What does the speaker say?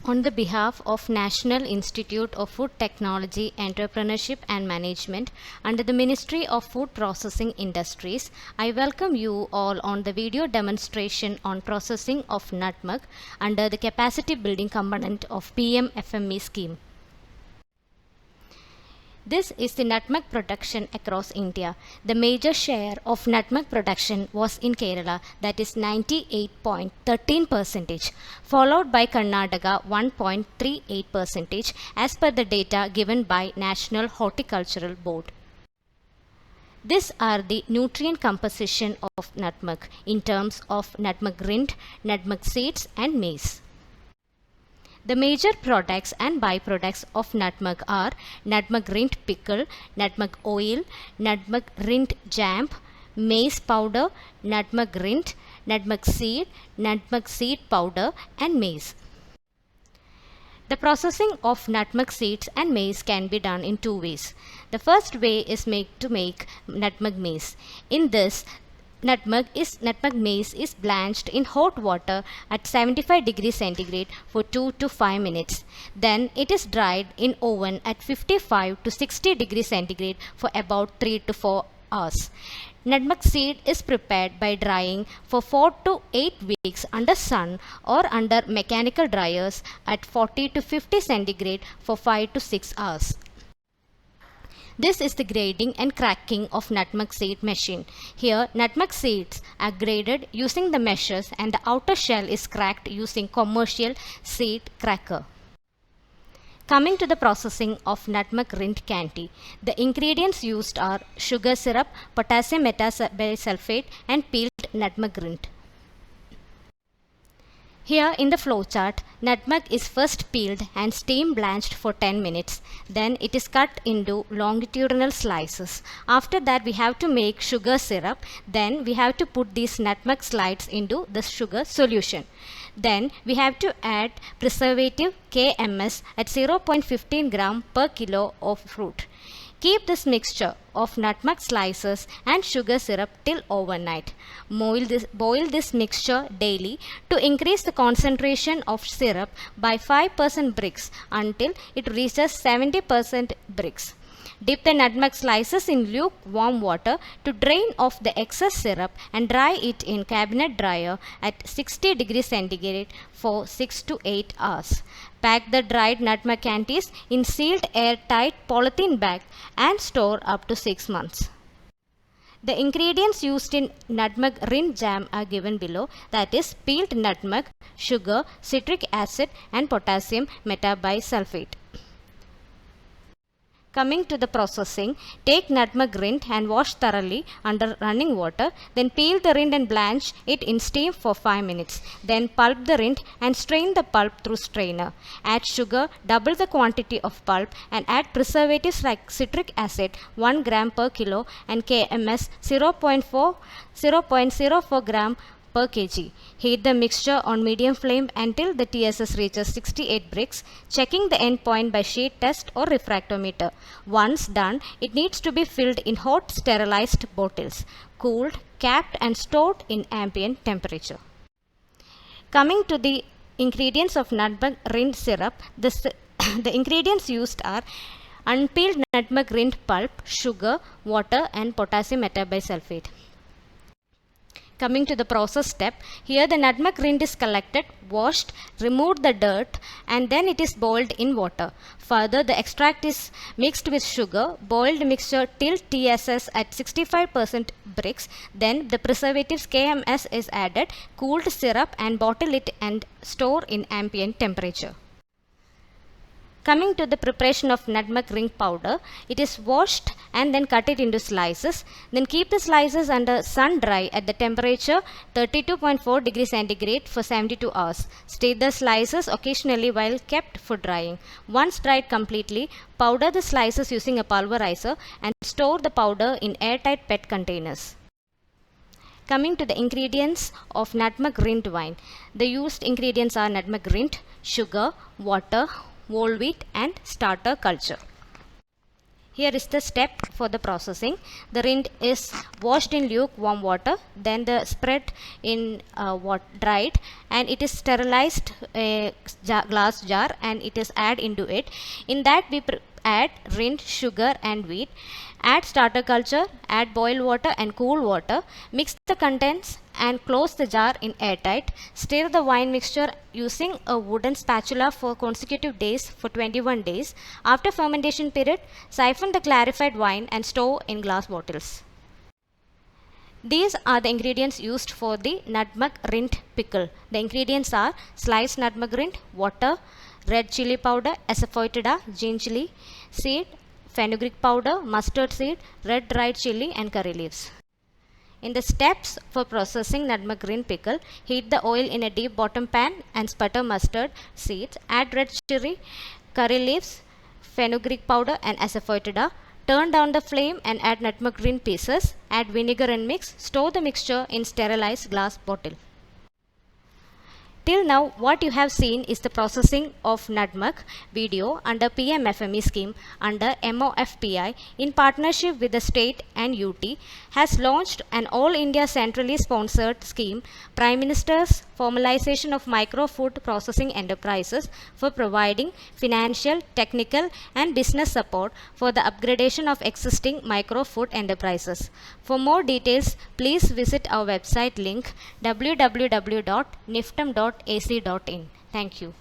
On the behalf of National Institute of Food Technology, Entrepreneurship and Management under the Ministry of Food Processing Industries, I welcome you all on the video demonstration on processing of nutmeg under the capacity building component of PM FME scheme. This is the nutmeg production across India. The major share of nutmeg production was in Kerala, that is 98.13%, followed by Karnataka 1.38% as per the data given by National Horticultural Board. These are the nutrient composition of nutmeg in terms of nutmeg rind, nutmeg seeds and maize. The major products and byproducts of nutmeg are nutmeg rind pickle, nutmeg oil, nutmeg rind jam, maize powder, nutmeg rind, nutmeg seed powder and maize. The processing of nutmeg seeds and maize can be done in two ways. The first way is to make nutmeg maize. In this, nutmeg maize is blanched in hot water at 75 degrees centigrade for 2 to 5 minutes. Then it is dried in oven at 55 to 60 degrees centigrade for about 3 to 4 hours. Nutmeg seed is prepared by drying for 4 to 8 weeks under sun or under mechanical dryers at 40 to 50 centigrade for 5 to 6 hours. This is the grading and cracking of nutmeg seed machine. Here, nutmeg seeds are graded using the measures and the outer shell is cracked using commercial seed cracker. Coming to the processing of nutmeg rind candy, the ingredients used are sugar syrup, potassium metabisulfate and peeled nutmeg rind. Here in the flowchart, nutmeg is first peeled and steam blanched for 10 minutes. Then it is cut into longitudinal slices. After that we have to make sugar syrup. Then we have to put these nutmeg slices into the sugar solution. Then we have to add preservative KMS at 0.15 gram per kilo of fruit. Keep this mixture of nutmeg slices and sugar syrup till overnight. Boil this mixture daily to increase the concentration of syrup by 5% Brix until it reaches 70% Brix. Dip the nutmeg slices in lukewarm water to drain off the excess syrup and dry it in cabinet dryer at 60 degrees centigrade for 6 to 8 hours. Pack the dried nutmeg candies in sealed airtight polythene bag and store up to 6 months. The ingredients used in nutmeg rind jam are given below, that is peeled nutmeg, sugar, citric acid and potassium metabisulfate. Coming to the processing, take nutmeg rind and wash thoroughly under running water. Then peel the rind and blanch it in steam for 5 minutes. Then pulp the rind and strain the pulp through strainer. Add sugar, double the quantity of pulp and add preservatives like citric acid 1 gram per kilo and KMS 0.04 gram per kg. Heat the mixture on medium flame until the TSS reaches 68 Brix, checking the end point by shade test or refractometer. Once done, it needs to be filled in hot sterilized bottles, cooled, capped and stored in ambient temperature. Coming to the ingredients of nutmeg rind syrup, the ingredients used are unpeeled nutmeg rind pulp, sugar, water and potassium metabisulfate. Coming to the process step, here the nutmeg rind is collected, washed, removed the dirt and then it is boiled in water. Further, the extract is mixed with sugar, boiled mixture till TSS at 65% Brix. Then the preservatives KMS is added, cooled syrup and bottle it and store in ambient temperature. Coming to the preparation of nutmeg ring powder, it is washed and then cut it into slices. Then keep the slices under sun dry at the temperature 32.4 degrees centigrade for 72 hours. Stir the slices occasionally while kept for drying. Once dried completely, powder the slices using a pulverizer and store the powder in airtight PET containers. Coming to the ingredients of nutmeg rind wine. The used ingredients are nutmeg rind, sugar, water, whole wheat and starter culture. Here is the step for the processing. The rind is washed in lukewarm water, then the spread in dried, and it is sterilized glass jar, and it is add into it. In that we add rind, sugar and wheat. Add starter culture, add boiled water and cool water. Mix the contents and close the jar in airtight. Stir the wine mixture using a wooden spatula for consecutive days for 21 days. After fermentation period, siphon the clarified wine and store in glass bottles. These are the ingredients used for the nutmeg rind pickle. The ingredients are sliced nutmeg rind, water, red chili powder, asafoetida, ginger seed, fenugreek powder, mustard seed, red dried chili and curry leaves. In the steps for processing nutmeg rind pickle, heat the oil in a deep bottom pan and sputter mustard seeds. Add red chili, curry leaves, fenugreek powder and asafoetida. Turn down the flame and add nutmeg rind pieces. Add vinegar and mix. Store the mixture in sterilized glass bottle. Till now, what you have seen is the processing of nutmeg video under PMFME scheme under MOFPI in partnership with the state and UT has launched an all India centrally sponsored scheme, Prime Minister's Formalization of Micro Food Processing Enterprises, for providing financial, technical and business support for the upgradation of existing micro food enterprises. For more details, please visit our website link www.niftam.ac.in. Thank you.